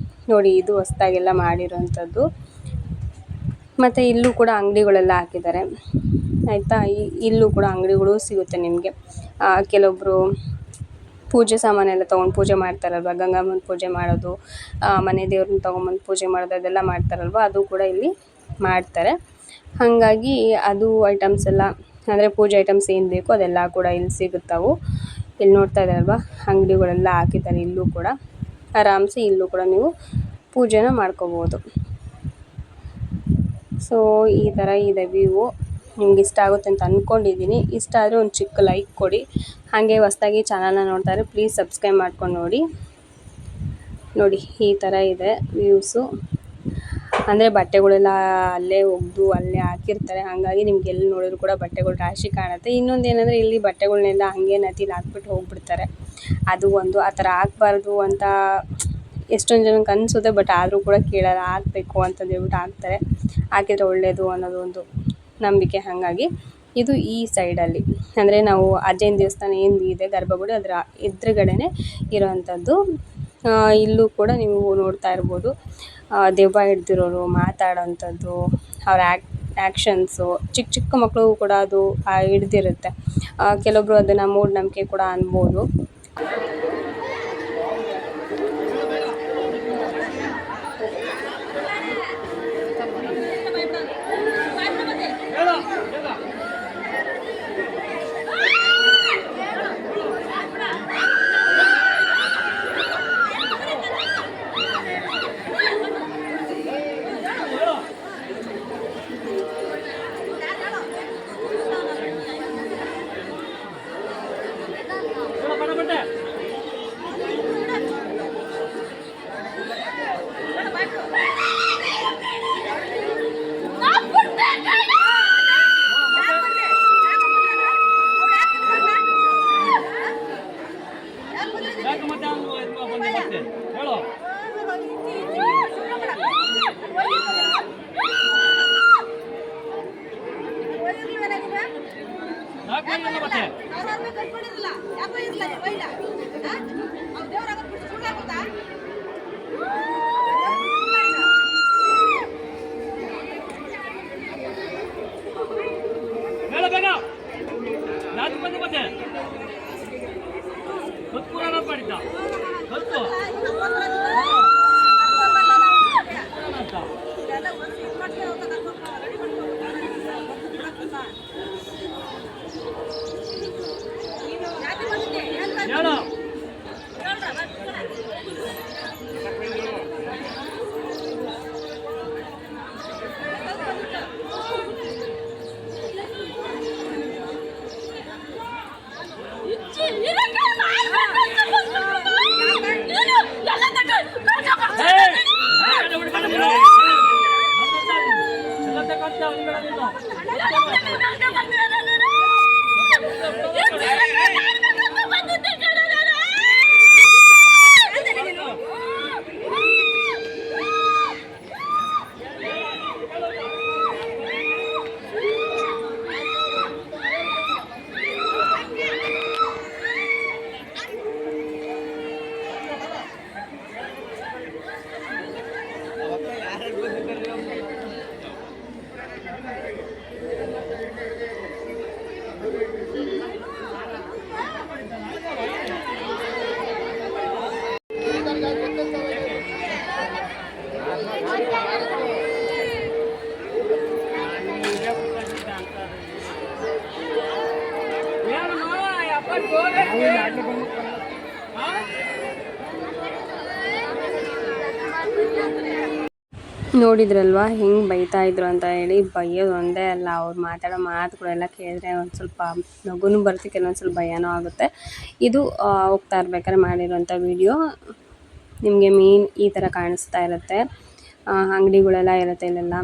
[SPEAKER 1] ನೋಡಿ. ಇದು ಹೊಸ್ದಾಗೆಲ್ಲ ಮಾಡಿರೋವಂಥದ್ದು. ಮತ್ತು ಇಲ್ಲೂ ಕೂಡ ಅಂಗಡಿಗಳೆಲ್ಲ ಹಾಕಿದ್ದಾರೆ ಆಯಿತಾ. ಇಲ್ಲೂ ಕೂಡ ಅಂಗಡಿಗಳು ಸಿಗುತ್ತೆ ನಿಮಗೆ. ಕೆಲವೊಬ್ಬರು ಪೂಜೆ ಸಾಮಾನೆಲ್ಲ ತೊಗೊಂಡು ಪೂಜೆ ಮಾಡ್ತಾರಲ್ವ, ಗಂಗಮ್ಮನ ಪೂಜೆ ಮಾಡೋದು, ಮನೆ ದೇವ್ರನ್ನ ತೊಗೊಂಬಂದು ಪೂಜೆ ಮಾಡೋದು, ಅದೆಲ್ಲ ಮಾಡ್ತಾರಲ್ವ, ಅದು ಕೂಡ ಇಲ್ಲಿ ಮಾಡ್ತಾರೆ. ಹಾಗಾಗಿ ಅದು ಐಟಮ್ಸ್ ಎಲ್ಲ, ಅಂದರೆ ಪೂಜೆ ಐಟಮ್ಸ್ ಏನು ಬೇಕು ಅದೆಲ್ಲ ಕೂಡ ಇಲ್ಲಿ ಸಿಗುತ್ತವು. ಇಲ್ಲಿ ನೋಡ್ತಾ ಇದ್ದಾರಲ್ವ, ಅಂಗಡಿಗಳೆಲ್ಲ ಹಾಕಿದ್ದಾರೆ. ಇಲ್ಲೂ ಕೂಡ ಆರಾಮ್ಸೆ ಇಲ್ಲೂ ಕೂಡ ನೀವು ಪೂಜೆನ ಮಾಡ್ಕೋಬೋದು. ಸೊ ಈ ಥರ ಇದೆ ವ್ಯೂ. ನಿಮ್ಗೆ ಇಷ್ಟ ಆಗುತ್ತೆ ಅಂತ ಅಂದ್ಕೊಂಡಿದ್ದೀನಿ. ಇಷ್ಟ ಆದರೆ ಒಂದು ಚಿಕ್ಕ ಲೈಕ್ ಕೊಡಿ. ಹಾಗೆ ಹೊಸ್ದಾಗಿ ಚಾನಲ್ನ ನೋಡ್ತಾರೆ ಪ್ಲೀಸ್ ಸಬ್ಸ್ಕ್ರೈಬ್ ಮಾಡ್ಕೊಂಡು ನೋಡಿ. ಈ ಥರ ಇದೆ ವ್ಯೂಸು. ಅಂದರೆ ಬಟ್ಟೆಗಳೆಲ್ಲ ಅಲ್ಲೇ ಒಗೆದು ಅಲ್ಲೇ ಹಾಕಿರ್ತಾರೆ, ಹಾಗಾಗಿ ನಿಮ್ಗೆ ಎಲ್ಲಿ ನೋಡಿದ್ರು ಕೂಡ ಬಟ್ಟೆಗಳು ರಾಶಿ ಕಾಣುತ್ತೆ. ಇನ್ನೊಂದು ಏನಂದರೆ ಇಲ್ಲಿ ಬಟ್ಟೆಗಳ್ನೆಲ್ಲ ಹಾಗೆ ನದಿಲಿ ಹಾಕ್ಬಿಟ್ಟು ಹೋಗ್ಬಿಡ್ತಾರೆ. ಅದು ಒಂದು ಆ ಥರ ಹಾಕ್ಬಾರ್ದು ಅಂತ ಎಷ್ಟೊಂದು ಜನಕ್ಕೆ ಅನಿಸುತ್ತೆ, ಬಟ್ ಆದರೂ ಕೂಡ ಕೇಳಲ್ಲ, ಹಾಕಬೇಕು ಅಂತಂದು ಹೇಳ್ಬಿಟ್ಟು ಹಾಕ್ತಾರೆ. ಹಾಕಿದರೆ ಒಳ್ಳೆಯದು ಅನ್ನೋದು ಒಂದು ನಂಬಿಕೆ. ಹಾಗಾಗಿ ಇದು ಈ ಸೈಡಲ್ಲಿ, ಅಂದರೆ ನಾವು ಅಜ್ಜನ ದೇವಸ್ಥಾನ ಏನು ಇದೆ ಗರ್ಭಗುಡಿ, ಅದರ ಎದುರುಗಡೆನೇ ಇರೋವಂಥದ್ದು. ಇಲ್ಲೂ ಕೂಡ ನೀವು ನೋಡ್ತಾ ಇರ್ಬೋದು, ದೆವ್ವ ಹಿಡ್ದಿರೋರು ಮಾತಾಡೋವಂಥದ್ದು, ಅವ್ರ ಆ್ಯಕ್ಷನ್ಸು. ಚಿಕ್ಕ ಮಕ್ಕಳು ಕೂಡ ಅದು ಹಿಡ್ದಿರುತ್ತೆ. ಕೆಲವೊಬ್ಬರು ಅದನ್ನು ಮೂಢನಂಬಿಕೆ ಕೂಡ ಅನ್ಬೋದು. ನೋಡಿದ್ರಲ್ವಾ ಹೆಂಗೆ ಬೈತಾ ಇದ್ರು ಅಂತ ಹೇಳಿ. ಬೈಯೋದು ಒಂದೇ ಅಲ್ಲ, ಅವ್ರು ಮಾತಾಡೋ ಮಾತುಗಳೆಲ್ಲ ಕೇಳಿದ್ರೆ ಒಂದು ಸ್ವಲ್ಪ ನಗುನೂ ಬರುತ್ತೆ, ಕೆಲವೊಂದು ಸ್ವಲ್ಪ ಭಯನೂ ಆಗುತ್ತೆ. ಇದು ಹೋಗ್ತಾ ಇರ್ಬೇಕಾದ್ರೆ ಮಾಡಿರೋಂಥ ವಿಡಿಯೋ. ನಿಮಗೆ ಮೀನ್ ಈ ಥರ ಕಾಣಿಸ್ತಾ ಇರುತ್ತೆ, ಅಂಗಡಿಗಳೆಲ್ಲ ಇರುತ್ತೆ ಇಲ್ಲೆಲ್ಲ.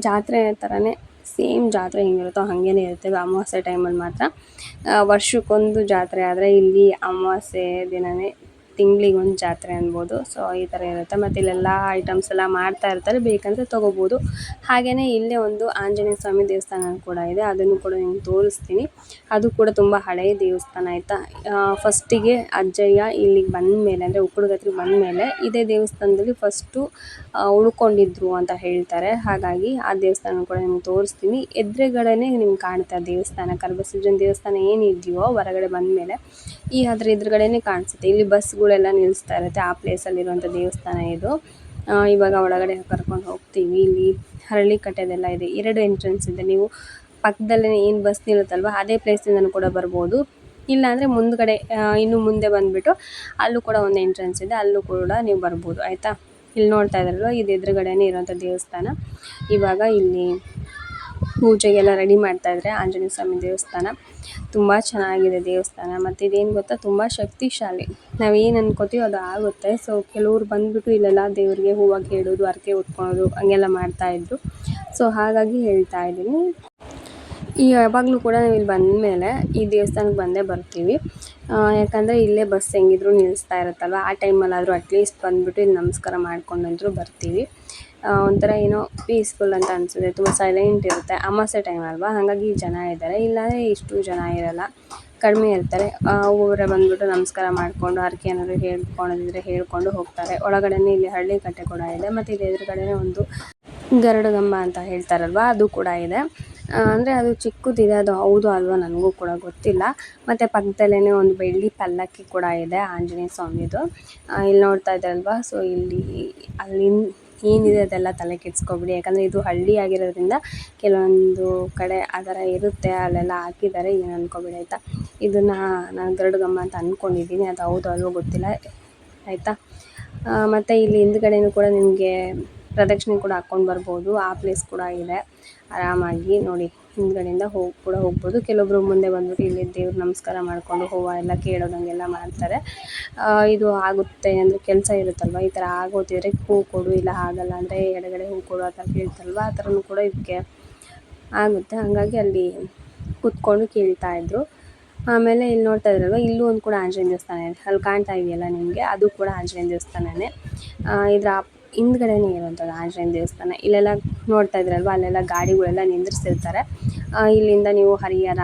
[SPEAKER 1] ಜಾತ್ರೆ ಥರನೇ ಸೇಮ್ ಜಾತ್ರೆ ಹೆಂಗಿರುತ್ತೋ ಹಾಗೇ ಇರುತ್ತೆ. ಅಮಾವಾಸ್ಯೆ ಟೈಮಲ್ಲಿ ಮಾತ್ರ ವರ್ಷಕ್ಕೊಂದು ಜಾತ್ರೆ, ಆದರೆ ಇಲ್ಲಿ ಅಮಾವಾಸ್ಯೆ ದಿನವೇ ತಿಂಗಳಿಗೊಂದು ಜಾತ್ರೆ ಅನ್ಬೋದು. ಸೊ ಈ ಥರ ಇರುತ್ತೆ. ಮತ್ತು ಇಲ್ಲೆಲ್ಲ ಐಟಮ್ಸ್ ಎಲ್ಲ ಮಾಡ್ತಾ ಇರ್ತಾರೆ, ಬೇಕಂದರೆ ತೊಗೋಬೋದು. ಹಾಗೆಯೇ ಇಲ್ಲೇ ಒಂದು ಆಂಜನೇಯ ಸ್ವಾಮಿ ದೇವಸ್ಥಾನ ಕೂಡ ಇದೆ, ಅದನ್ನು ಕೂಡ ನಿಮ್ಗೆ ತೋರಿಸ್ತೀನಿ. ಅದು ಕೂಡ ತುಂಬ ಹಳೆಯ ದೇವಸ್ಥಾನ ಆಯಿತಾ. ಫಸ್ಟಿಗೆ ಅಜ್ಜಯ್ಯ ಇಲ್ಲಿಗೆ ಬಂದ ಮೇಲೆ, ಅಂದರೆ ಉಕ್ಕಡಗತ್ರಿಗೆ ಬಂದ ಮೇಲೆ ಇದೇ ದೇವಸ್ಥಾನದಲ್ಲಿ ಫಸ್ಟು ಉಳ್ಕೊಂಡಿದ್ರು ಅಂತ ಹೇಳ್ತಾರೆ. ಹಾಗಾಗಿ ಆ ದೇವಸ್ಥಾನ ಕೂಡ ನಿಮ್ಗೆ ತೋರಿಸ್ತೀನಿ. ಎದುರುಗಡೆನೇ ನಿಮ್ಗೆ ಕಾಣುತ್ತೆ ಆ ದೇವಸ್ಥಾನ. ಕರಬಸವೇಶ್ವರನ ದೇವಸ್ಥಾನ ಏನಿದೆಯೋ ಹೊರಗಡೆ ಬಂದ ಮೇಲೆ ಅದ್ರ ಎದುರುಗಡೆನೇ ಕಾಣಿಸುತ್ತೆ. ಇಲ್ಲಿ ಬಸ್ಗಳೆಲ್ಲ ನಿಲ್ಲಿಸ್ತಾ ಇರುತ್ತೆ, ಆ ಪ್ಲೇಸಲ್ಲಿರುವಂಥ ದೇವಸ್ಥಾನ ಇದು. ಇವಾಗ ಒಳಗಡೆ ಕರ್ಕೊಂಡು ಹೋಗ್ತೀವಿ. ಇಲ್ಲಿ ಹರಳಿ ಕಟ್ಟೆದೆಲ್ಲ ಇದೆ, 2 ಎಂಟ್ರೆನ್ಸ್ ಇದೆ. ನೀವು ಪಕ್ಕದಲ್ಲೇ ಏನು ಬಸ್ ನಿಲ್ಲುತ್ತಲ್ವ ಅದೇ ಪ್ಲೇಸಿಂದನೂ ಕೂಡ ಬರ್ಬೋದು. ಇಲ್ಲಾಂದರೆ ಮುಂದ್ಗಡೆ ಇನ್ನು ಮುಂದೆ ಬಂದುಬಿಟ್ಟು ಅಲ್ಲೂ ಕೂಡ ಒಂದು ಎಂಟ್ರೆನ್ಸ್ ಇದೆ, ಅಲ್ಲೂ ಕೂಡ ನೀವು ಬರ್ಬೋದು ಆಯಿತಾ. ಇಲ್ಲಿ ನೋಡ್ತಾ ಇದ್ದಾರಲ್ವ, ಇದು ಎದುರುಗಡೆನೇ ಇರೋಂಥ ದೇವಸ್ಥಾನ. ಇವಾಗ ಇಲ್ಲಿ ಪೂಜೆಗೆಲ್ಲ ರೆಡಿ ಮಾಡ್ತಾಯಿದ್ರೆ ಆಂಜನೇಯ ಸ್ವಾಮಿ ದೇವಸ್ಥಾನ. ತುಂಬ ಚೆನ್ನಾಗಿದೆ ದೇವಸ್ಥಾನ. ಮತ್ತು ಇದೇನು ಗೊತ್ತಾ, ತುಂಬ ಶಕ್ತಿಶಾಲಿ. ನಾವೇನು ಅನ್ಕೋತೀವಿ ಅದು ಆಗುತ್ತೆ. ಸೊ ಕೆಲವ್ರು ಬಂದುಬಿಟ್ಟು ಇಲ್ಲೆಲ್ಲ ದೇವರಿಗೆ ಹೂವು ಕೇಳೋದು, ಹರಕೆ ಹೊತ್ಕೊಳೋದು ಹಂಗೆಲ್ಲ ಮಾಡ್ತಾಯಿದ್ರು. ಸೊ ಹಾಗಾಗಿ ಹೇಳ್ತಾ ಇದ್ದೀನಿ. ಯಾವಾಗಲೂ ಕೂಡ ನಾವು ಇಲ್ಲಿ ಬಂದ ಮೇಲೆ ಈ ದೇವಸ್ಥಾನಕ್ಕೆ ಬಂದೇ ಬರ್ತೀವಿ. ಯಾಕಂದರೆ ಇಲ್ಲೇ ಬಸ್ ಹೆಂಗಿದ್ರು ನಿಲ್ಲಿಸ್ತಾ ಇರುತ್ತಲ್ವ, ಆ ಟೈಮಲ್ಲಾದರೂ ಅಟ್ಲೀಸ್ಟ್ ಬಂದುಬಿಟ್ಟು ಇಲ್ಲಿ ನಮಸ್ಕಾರ ಮಾಡ್ಕೊಂಡಂದರೂ ಬರ್ತೀವಿ. ಒಂಥರ ಏನೋ ಪೀಸ್ಫುಲ್ ಅಂತ ಅನಿಸುತ್ತೆ. ತುಂಬ ಸೈಲೆಂಟ್ ಇರುತ್ತೆ. ಅಮಾವಾಸ್ಯೆ ಟೈಮ್ ಅಲ್ವಾ, ಹಾಗಾಗಿ ಜನ ಇದ್ದಾರೆ. ಇಲ್ಲಾಂದರೆ ಇಷ್ಟು ಜನ ಇರಲ್ಲ, ಕಡಿಮೆ ಇರ್ತಾರೆ. ಒಬ್ಬೊಬ್ಬರೇ ಬಂದುಬಿಟ್ಟು ನಮಸ್ಕಾರ ಮಾಡಿಕೊಂಡು ಹರಕೆ ಏನಾದರೂ ಹೇಳ್ಕೊಳೋದಿದ್ರೆ ಹೇಳ್ಕೊಂಡು ಹೋಗ್ತಾರೆ. ಒಳಗಡೆನೇ ಇಲ್ಲಿ ಹಳ್ಳಿ ಕಟ್ಟೆ ಕೂಡ ಇದೆ. ಮತ್ತು ಇಲ್ಲಿ ಎದುರುಗಡೆನೇ ಒಂದು ಗರುಡಗಂಬ ಅಂತ ಹೇಳ್ತಾರಲ್ವ, ಅದು ಕೂಡ ಇದೆ. ಅಂದರೆ ಅದು ಚಿಕ್ಕದಿದೆ, ಅದು ಹೌದು ಅಲ್ವಾ ನನಗೂ ಕೂಡ ಗೊತ್ತಿಲ್ಲ. ಮತ್ತು ಪಕ್ಕದಲ್ಲೇ ಒಂದು ಬೆಳ್ಳಿ ಪಲ್ಲಕ್ಕಿ ಕೂಡ ಇದೆ ಆಂಜನೇಯ ಸ್ವಾಮಿದು. ಇಲ್ಲಿ ನೋಡ್ತಾ ಇದ್ದಾರಲ್ವ. ಸೊ ಇಲ್ಲಿ ಅಲ್ಲಿ ಏನಿದೆ ಅದೆಲ್ಲ ತಲೆ ಕೆಡಿಸ್ಕೊಬಿಡಿ, ಯಾಕಂದರೆ ಇದು ಹಳ್ಳಿ ಆಗಿರೋದ್ರಿಂದ ಕೆಲವೊಂದು ಕಡೆ ಆ ಥರ ಇರುತ್ತೆ, ಅಲ್ಲೆಲ್ಲ ಹಾಕಿದ್ದಾರೆ, ಏನು ಅಂದ್ಕೊಬೇಡಿ ಆಯಿತಾ. ಇದನ್ನು ನಾನು ಗರುಡಗಂಬ ಅಂತ ಅಂದ್ಕೊಂಡಿದ್ದೀನಿ, ಅದು ಹೌದು ಅಲ್ವೋ ಗೊತ್ತಿಲ್ಲ ಆಯಿತಾ. ಮತ್ತು ಇಲ್ಲಿ ಹಿಂದ್ಗಡೆಯೂ ಕೂಡ ನಿಮಗೆ ಪ್ರದಕ್ಷಿಣೆ ಕೂಡ ಹಾಕ್ಕೊಂಡು ಬರ್ಬೋದು, ಆ ಪ್ಲೇಸ್ ಕೂಡ ಇದೆ. ಆರಾಮಾಗಿ ನೋಡಿ ಹಿಂದ್ಗಡೆಯಿಂದ ಹೋಗ್ಬೋದು. ಕೆಲವೊಬ್ಬರು ಮುಂದೆ ಬಂದುಬಿಟ್ಟು ಇಲ್ಲಿ ದೇವ್ರ ನಮಸ್ಕಾರ ಮಾಡಿಕೊಂಡು ಹೂವು ಎಲ್ಲ ಕೇಳೋದಂಗೆಲ್ಲ ಮಾಡ್ತಾರೆ. ಇದು ಆಗುತ್ತೆ ಅಂದರೆ ಕೆಲಸ ಇರುತ್ತಲ್ವ, ಈ ಥರ ಆಗೋತಿದ್ರೆ ಹೂ ಕೊಡು, ಇಲ್ಲ ಆಗಲ್ಲ ಅಂದರೆ ಎಡಗಡೆ ಹೂ ಕೊಡು ಆ ಥರ ಕೇಳ್ತಾರಲ್ವ, ಆ ಥರನೂ ಕೂಡ ಇದಕ್ಕೆ ಆಗುತ್ತೆ. ಹಾಗಾಗಿ ಅಲ್ಲಿ ಕೂತ್ಕೊಂಡು ಕೇಳ್ತಾಯಿದ್ರು. ಆಮೇಲೆ ಇಲ್ಲಿ ನೋಡ್ತಾ ಇದ್ರಲ್ವ, ಇಲ್ಲೂ ಒಂದು ಕೂಡ ಆಂಜನೇಯ ದೇವಸ್ಥಾನ ಇದೆ. ಅಲ್ಲಿ ಕಾಣ್ತಾ ಇದೆಯಲ್ಲ ನಿಮಗೆ, ಅದು ಕೂಡ ಆಂಜನೇಯ ದೇವಸ್ಥಾನನೇ. ಇದರ ಹಿಂದ್ಗಡೆನೇ ಇರುವಂಥದ್ದು ಆಂಜನೇಯ ದೇವಸ್ಥಾನ. ಇಲ್ಲೆಲ್ಲ ನೋಡ್ತಾ ಇದ್ರಲ್ವ, ಅಲ್ಲೆಲ್ಲ ಗಾಡಿಗಳೆಲ್ಲ ನಿಂದ್ರಿಸಿರ್ತಾರೆ. ಇಲ್ಲಿಂದ ನೀವು ಹರಿಹರ,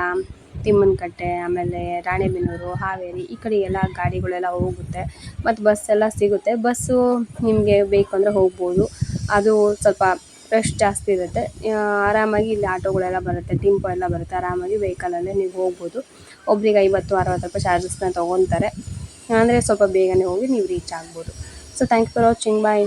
[SPEAKER 1] ತಿಮ್ಮನಕಟ್ಟೆ, ಆಮೇಲೆ ರಾಣೆಬೆನ್ನೂರು, ಹಾವೇರಿ ಈ ಕಡೆ ಎಲ್ಲ ಗಾಡಿಗಳೆಲ್ಲ ಹೋಗುತ್ತೆ. ಮತ್ತು ಬಸ್ಸೆಲ್ಲ ಸಿಗುತ್ತೆ. ಬಸ್ಸು ನಿಮಗೆ ಬೇಕು ಅಂದರೆ ಹೋಗ್ಬೋದು, ಅದು ಸ್ವಲ್ಪ ರಶ್ ಜಾಸ್ತಿ ಇರುತ್ತೆ. ಆರಾಮಾಗಿ ಇಲ್ಲಿ ಆಟೋಗಳೆಲ್ಲ ಬರುತ್ತೆ, ಟೆಂಪೋ ಎಲ್ಲ ಬರುತ್ತೆ. ಆರಾಮಾಗಿ ವೆಹಿಕಲಲ್ಲೇ ನೀವು ಹೋಗ್ಬೋದು. ಒಬ್ರಿಗೆ 50-60 ರೂಪಾಯಿ ಚಾರ್ಜಸ್ನ ತೊಗೊತಾರೆ. ಅಂದರೆ ಸ್ವಲ್ಪ ಬೇಗನೆ ಹೋಗಿ ನೀವು ರೀಚ್ ಆಗ್ಬೋದು. So thank you for watching, bye.